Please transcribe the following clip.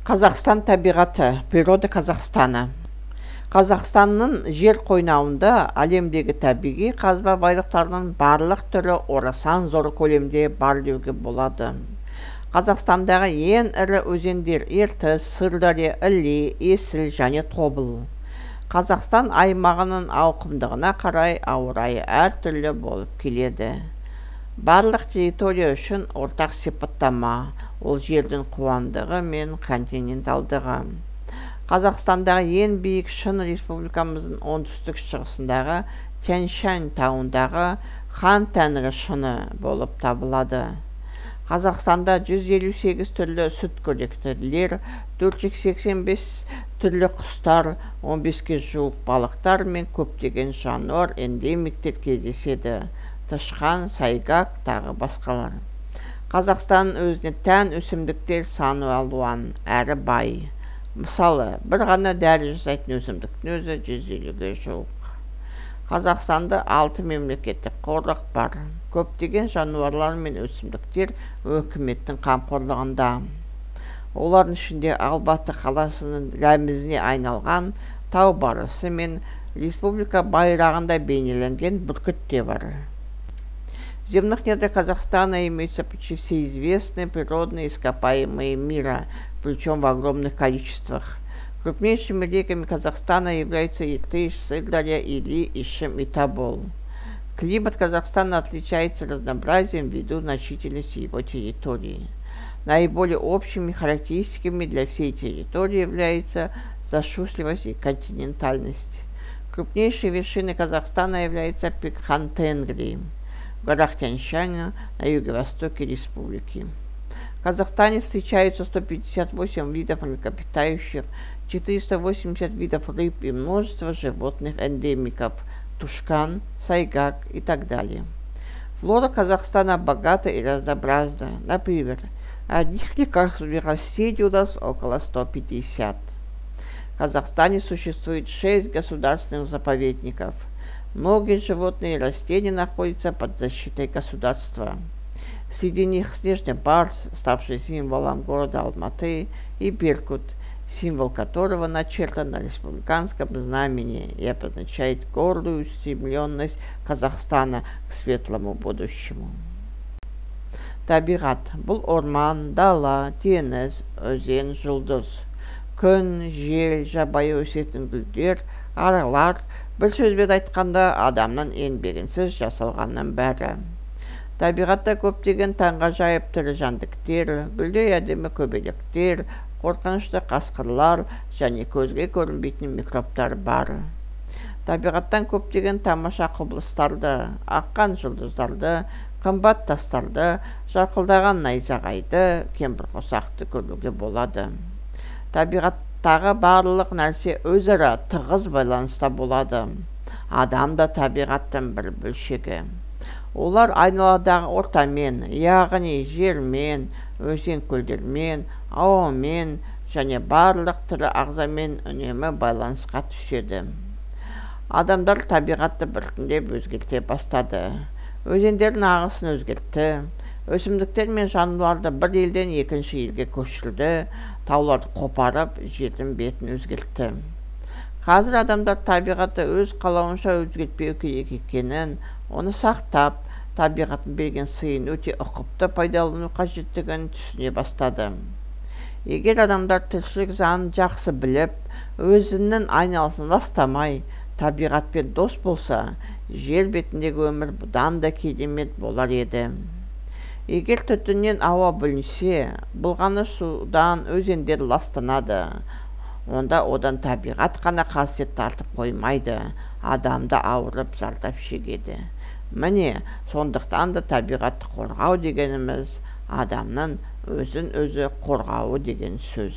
Қазақстан табиғаты, природа Қазақстаны. Қазақстанның жер қойнауында әлемдегі табиғи қазба байлықтарының барлық түрі орасан зор көлемде бар деуге болады. Қазақстандағы ең ірі өзендер Ертіс, Сырдария, Іле, Есіл және Тобыл. Қазақстан аймағының ауқымдығына қарай ауа райы әртүрлі болып келеді. Барлық территория үшін ортақ сипаттама, ол жердің қуандығы мен континенталдығы. Қазақстандағы ең биік шың республикамыздың оңтүстік шығысындағы Тянь-Шань тауындағы Хан Тәңірі шыңы болып табылады. Қазақстанда 158 түрлі сүтқоректілер, 485 түрлі құстар, 15-ке жуық балықтар мен көптеген жануар эндемиктер кездеседі. Тышқан, сайгак, тағы басқалар. Қазақстан өзіне тән өсімдіктер саны алуан әрі бай. Мысалы, бір ғана дәрі жасайтын өсімдіктің өзі 150-ге жуық. Қазақстанда 6 мемлекеттік қорық бар. Көптеген жануарлар мен өсімдіктер өкіметтің қамқорлығында. Олардың ішінде Алматы қаласының рәмізіне айналған тау барысы мен республика байрағында бейнеленген бүркіт те бар. В земных недрах Казахстана имеются почти все известные природные ископаемые мира, причем в огромных количествах. Крупнейшими реками Казахстана являются Иртыш, Сырдарья, Или, Ишим и Тобол. Климат Казахстана отличается разнообразием ввиду значительности его территории. Наиболее общими характеристиками для всей территории являются засушливость и континентальность. Крупнейшей вершиной Казахстана является пик Хан-Тенгри в горах Тянь-Шань на юго-востоке республики. В Казахстане встречаются 158 видов млекопитающих, 480 видов рыб и множество животных-эндемиков – тушкан, сайгак и так далее. Флора Казахстана богата и разнообразна. Например, одних лекарственных растений у нас около 150. В Казахстане существует 6 государственных заповедников. Многие животные и растения находятся под защитой государства. Среди них снежный барс, ставший символом города Алматы, и беркут, символ которого начертан на республиканском знамени и обозначает гордую устремленность Казахстана к светлому будущему. Табиғат – бұл орман, дала, теңіз, өзен, жұлдыз. Күн, жел, жабайы өсетін гүлдер, аралар, бір сөзбен айтқанда адамның еңбегінсіз жасалғанның бәрі. Табиғатта көптеген таңғажайып тірі жәндіктер, гүлдей әдемі көбелектер, қорқынышты қасқырлар және көзге көрінбейтін микробтар бар. Табиғаттан көптеген тамаша құбылыстарды, аққан жұлдыздарды, қымбат тастарды, жарқылдаған найзағайды, кемпірқосақты көруге болады. Табиғаттағы барлық нәрсе өзара тығыз байланыста болады. Адам да табиғаттың бір бөлшегі. Олар айналадағы ортамен, яғни жермен, өзен-көлдермен, ауамен және барлық тірі ағзамен үнемі байланысқа түседі. Адамдар табиғатты біртіндеп өзгерте бастады. Өзендердің ағысын өзгертті. Өсімдіктер мен жануарларды бір елден екінші елге көшірді, тауларды қопарып, жердің бетін өзгертті. Қазір адамдар табиғатты өз қалауынша өзгертпеу керек екенін, оны сақтап, табиғаттың берген сыйын өте ұқыпты пайдалану қажеттігін түсіне бастады. Егер адамдар тіршілік заңын жақсы біліп, өзінің айналасын ластамай, табиғатпен дос болса, жер бетіндегі өмір бұдан да керемет болар еді. Егер түтіннен ауа бөлінсе, былғаны судан өзендер ластанады. Онда одан табиғат қана қасиет тартып қоймайды, адамда ауырып зардап шегеді. Міне, сондықтан да табиғатты қорғау дегеніміз адамның өзін өзі қорғауы деген сөз.